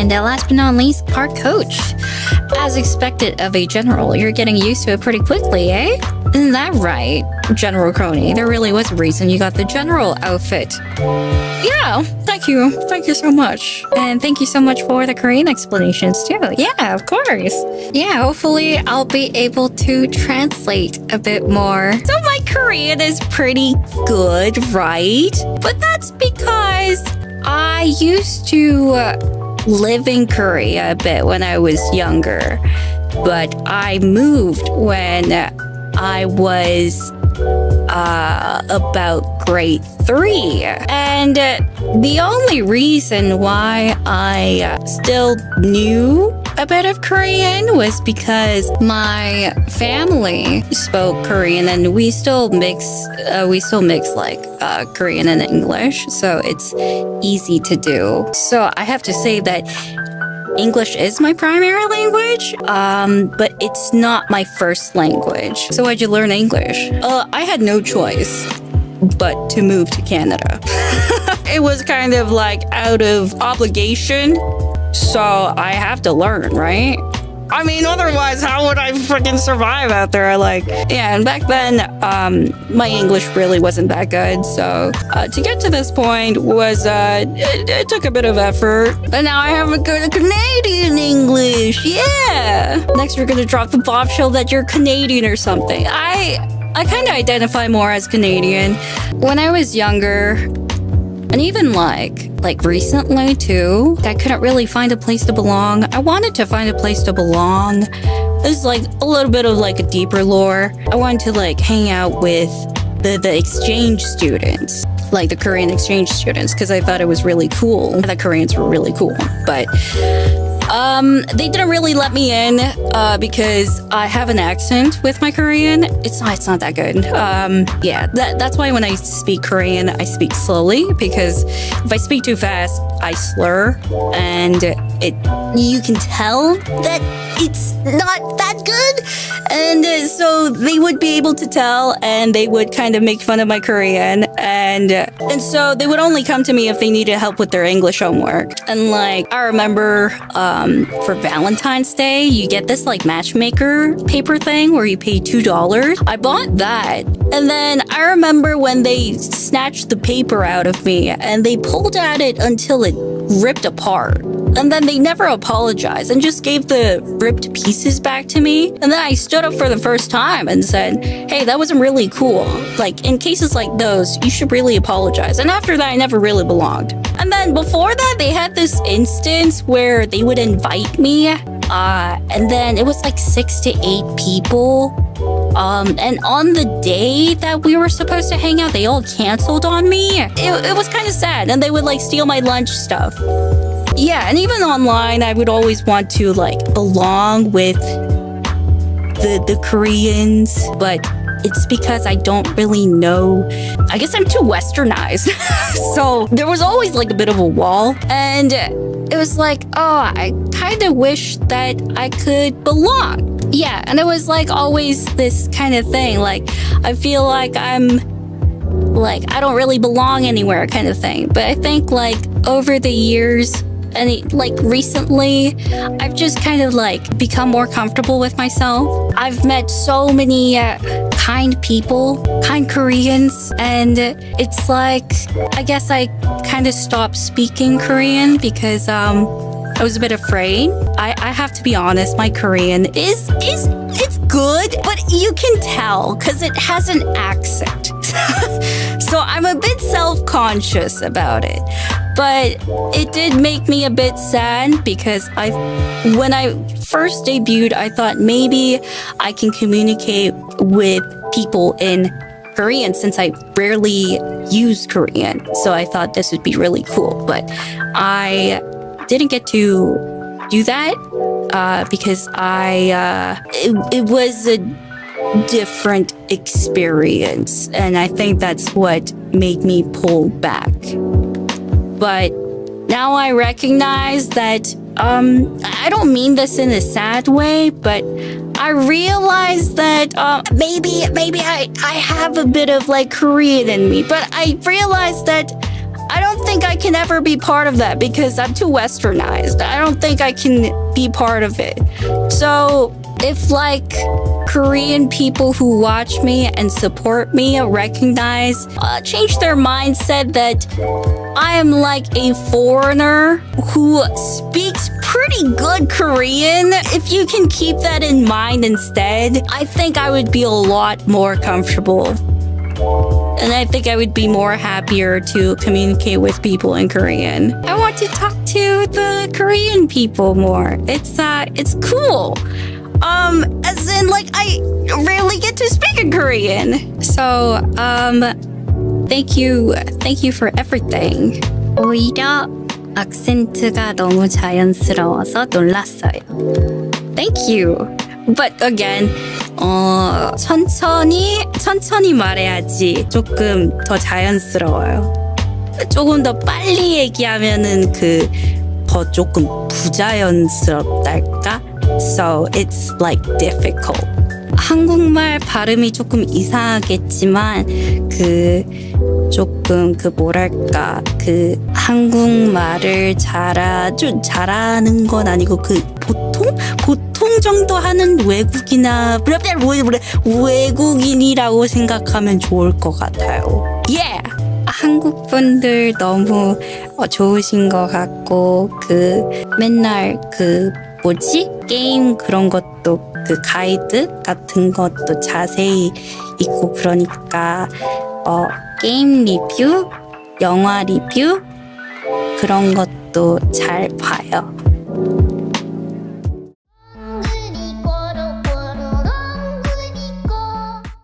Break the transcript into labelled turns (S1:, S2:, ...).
S1: And last but not least, part coach. As expected of a general, you're getting used to it pretty quickly, eh? Isn't that right, General Crony? There really was a reason you got the general outfit. Yeah, thank you. Thank you so much. And thank you so much for the Korean explanations too. Yeah, of course. Yeah, hopefully I'll be able to translate a bit more. So my Korean is pretty good, right? But that's because I used to live in Korea a bit when I was younger. But I moved when I was about grade 3. And the only reason why I still knew a bit of Korean was because my family spoke Korean, and we still mix like Korean and English, so it's easy to do. So I have to say that English is my primary language, but it's not my first language. So why'd you learn English? I had no choice but to move to Canada. It was kind of like out of obligation, so I have to learn, right? I mean, otherwise, how would I freaking survive out there? And back then, my English really wasn't that good. So to get to this point was, it took a bit of effort. But now I have a good Canadian English. Yeah. Next, we're going to drop the bombshell that you're Canadian or something. I kind of identify more as Canadian. When I was younger, and even like recently too, I couldn't really find a place to belong. I wanted to find a place to belong. There's like a little bit of like a deeper lore. I wanted to like hang out with the exchange students, like the Korean exchange students, because I thought it was really cool. The Koreans were really cool, but they didn't really let me in because I have an accent with my Korean. It's not that good. Yeah, that's why when I speak Korean, I speak slowly, because if I speak too fast, I slur, and you can tell that it's not that good. And so they would be able to tell, and they would kind of make fun of my Korean, and so they would only come to me if they needed help with their English homework. And like I remember for Valentine's Day, you get this like matchmaker paper thing where you pay $2. I bought that, and then I remember when they snatched the paper out of me and they pulled at it until it ripped apart. And then they never apologized and just gave the ripped pieces back to me. And then I stood up for the first time and said, hey, that wasn't really cool. Like, in cases like those, you should really apologize. And after that, I never really belonged. And then before that, they had this instance where they would invite me. And then it was like 6 to 8 people. And on the day that we were supposed to hang out, they all canceled on me. It was kind of sad. And they would like steal my lunch stuff. Yeah, and even online, I would always want to like belong with the Koreans, but it's because I don't really know. I guess I'm too westernized. So there was always like a bit of a wall, and it was like, oh, I kind of wish that I could belong. Yeah, and it was like always this kind of thing. Like, I feel like I don't really belong anywhere kind of thing. But I think like over the years, and like recently, I've just kind of like become more comfortable with myself. I've met so many kind people, kind Koreans, and it's like, I guess I kind of stopped speaking Korean because I was a bit afraid. I have to be honest, my Korean is it's good, but you can tell because it has an accent. So I'm a bit self-conscious about it. But it did make me a bit sad because when I first debuted, I thought maybe I can communicate with people in Korean since I rarely use Korean. So I thought this would be really cool. But I didn't get to do that because it was a different experience. And I think that's what made me pull back. But now I recognize that I don't mean this in a sad way, but I realize that maybe I have a bit of like Korean in me, but I realize that I don't think I can ever be part of that because I'm too westernized. I don't think I can be part of it. So if like Korean people who watch me and support me recognize, change their mindset that I am like a foreigner who speaks pretty good Korean, if you can keep that in mind instead, I think I would be a lot more comfortable. And I think I would be more happier to communicate with people in Korean. I want to talk to the Korean people more. It's cool. As in like I rarely get to speak in Korean. So, thank you for everything. 오히려 악센트가 너무 자연스러워서 놀랐어요. Thank you. But again, 천천히 말해야지 조금 더 자연스러워요. 조금 더 빨리 얘기하면은 더 조금 부자연스럽달까? So it's like difficult. 한국말 발음이 조금 이상하겠지만 조금 뭐랄까 한국말을 잘하는 건 아니고 보통 정도 하는 외국인이라고 생각하면 좋을 것 같아요. Yeah. 한국 분들 너무 좋으신 것 같고 맨날 게임 그런 것도 가이드 같은 것도 자세히 있고 그러니까 게임 리뷰, 영화 리뷰 그런 것도 잘 봐요.